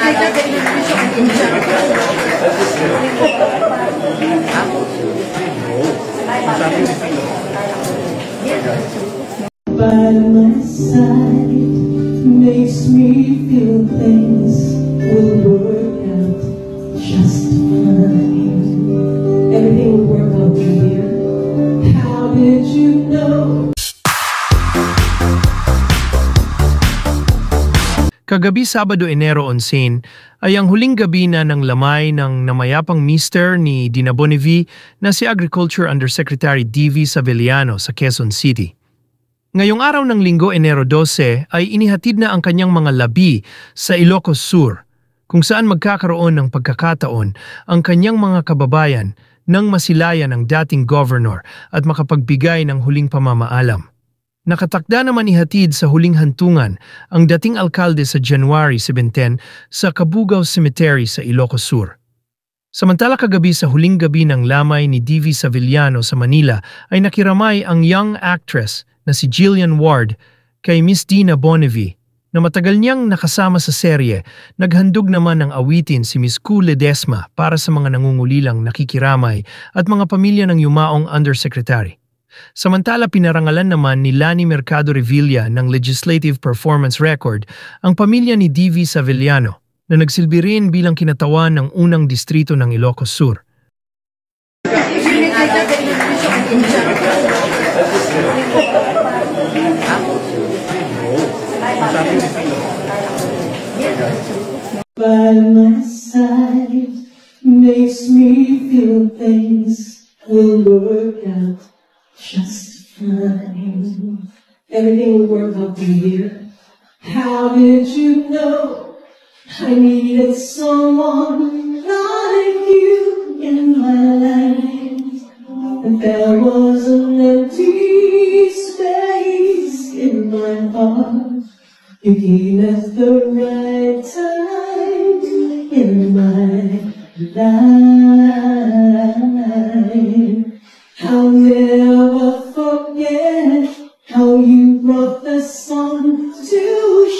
By my side makes me feel things will work out just fine. Everything will work out here. How did you know? Kagabi Sabado, Enero 11 ay ang huling gabi na ng lamay ng namayapang mister ni Dina Bonnevie na si Agriculture Undersecretary D.V. Saveliano sa Quezon City. Ngayong araw ng Linggo, Enero 12 ay inihatid na ang kanyang mga labi sa Ilocos Sur, kung saan magkakaroon ng pagkakataon ang kanyang mga kababayan nang masilayan ng dating governor at makapagbigay ng huling pamamaalam. Nakatakda naman ihatid sa huling hantungan ang dating alkalde sa January 17 sa Cabugao Cemetery sa Ilocos Sur. Samantala kagabi sa huling gabi ng lamay ni D.V. Saveliano sa Manila ay nakiramay ang young actress na si Jillian Ward kay Miss Dina Bonnevie na matagal niyang nakasama sa serye. Naghandog naman ng awitin si Miss Cu Ledesma para sa mga nangungulilang nakikiramay at mga pamilya ng yumaong undersecretary. Samantala pinarangalan naman ni Lani Mercado Revilla ng Legislative Performance Record ang pamilya ni D.V. Saveliano na nagsilbi rin bilang kinatawan ng unang distrito ng Ilocos Sur. By my side makes me feel things will work out just fine. Everything will work out here. How did you know I needed someone like you in my life? And there was an empty space in my heart. You came at the right time in my life. I'll never forget how you brought the sun to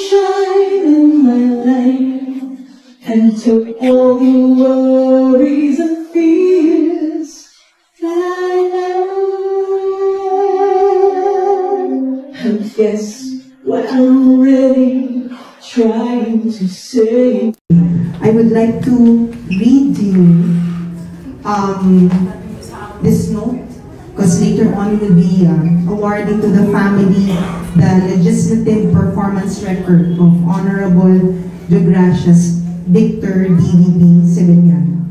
shine in my life and took all the worries and fears that I had. And guess what I'm really trying to say. I would like to read to you this note, because later on we will be awarding to the family the Legislative Performance Record of Honorable Deogracias Victor D.V.B. Seveliano.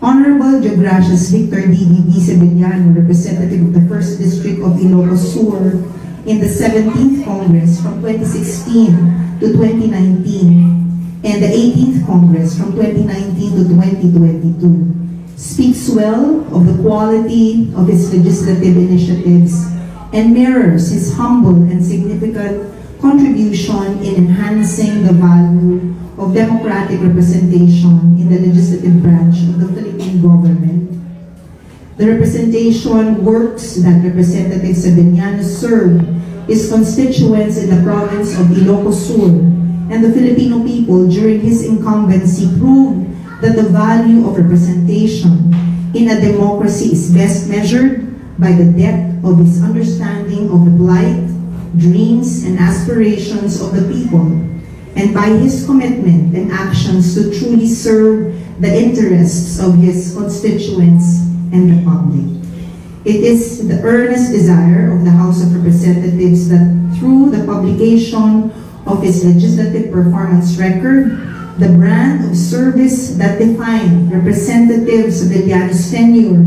Honorable Deogracias Victor D.V.B. Seveliano, representative of the 1st District of Ilocos Sur in the 17th Congress from 2016 to 2019 and the 18th Congress from 2019 to 2022, speaks well of the quality of his legislative initiatives and mirrors his humble and significant contribution in enhancing the value of democratic representation in the legislative branch of the Philippine government. The representation works that Representative Seveliano served his constituents in the province of Ilocos Sur and the Filipino people during his incumbency proved that the value of representation in a democracy is best measured by the depth of his understanding of the plight, dreams, and aspirations of the people, and by his commitment and actions to truly serve the interests of his constituents and the public. It is the earnest desire of the House of Representatives that through the publication of his legislative performance record, the brand of service that defined Representative Saveliano's tenure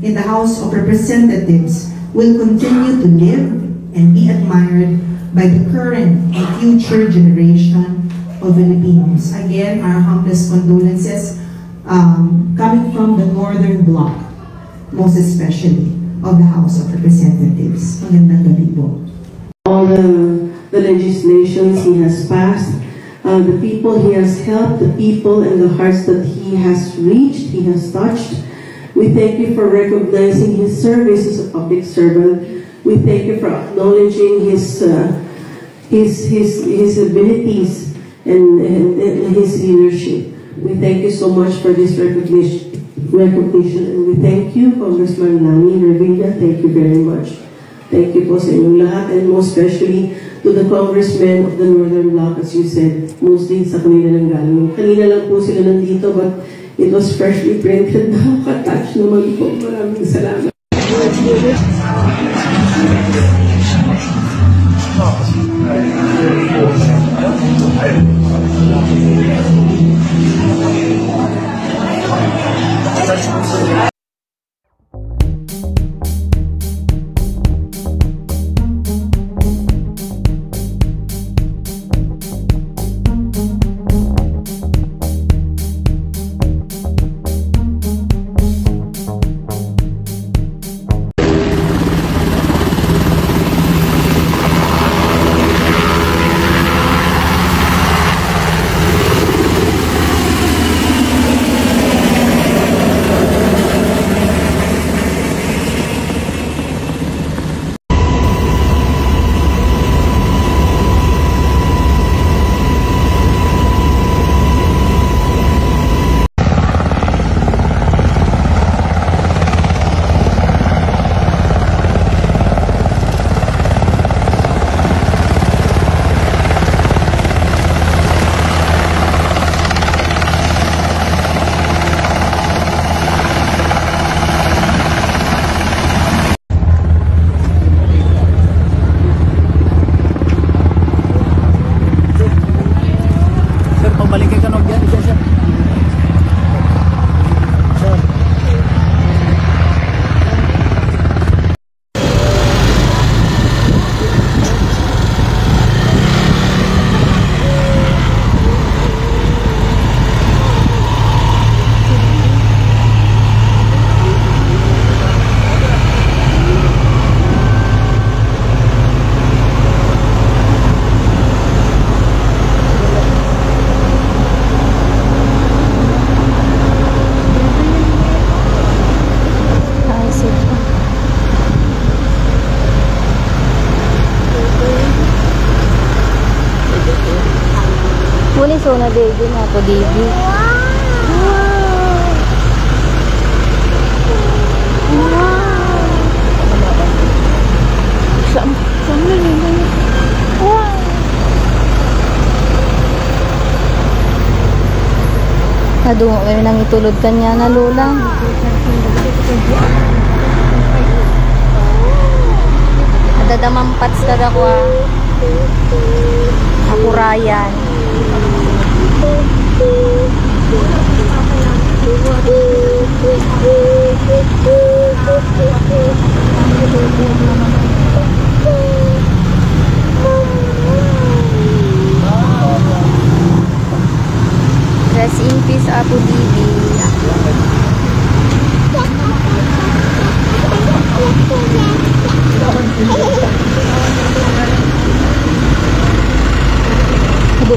in the House of Representatives will continue to live and be admired by the current and future generation of Filipinos. Again, our humblest condolences coming from the Northern Bloc, most especially of the House of Representatives. Magandang gabi po. All the legislations he has passed, the people he has helped, the people and the hearts that he has reached, he has touched. We thank you for recognizing his service as a public servant. We thank you for acknowledging his abilities and his leadership. We thank you so much for this recognition, and we thank you, Congressman Lani Revilla. Thank you very much. Thank you po sa inyong lahat, and most especially to the congressmen of the Northern Bloc, as you said, mostly sa kanila nang galing. Kanina lang po sila nandito, but it was freshly printed. Nakaka-touch naman po. Maraming salamat. Muli so na baby nga po baby. Nadungo kayo nang itulod kanya na lola. Nadadamampats ka ako Ako Ryan. Rest in peace, Apo Bibi.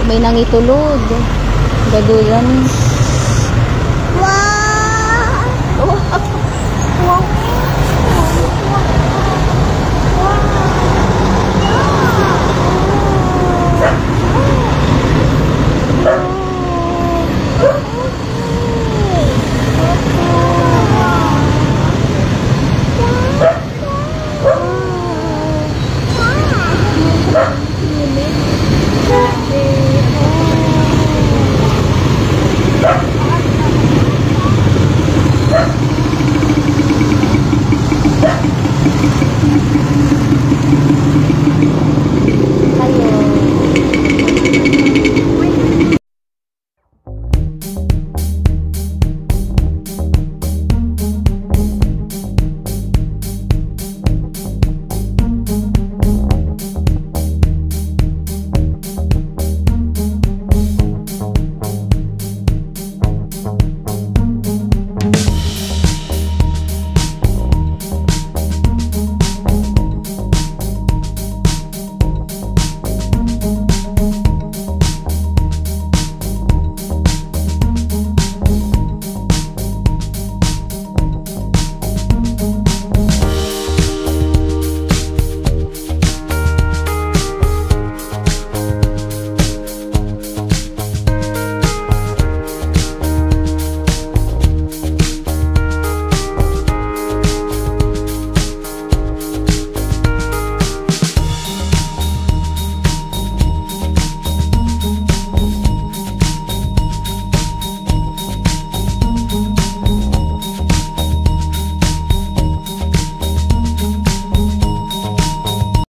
May nangitulod. Gadulan.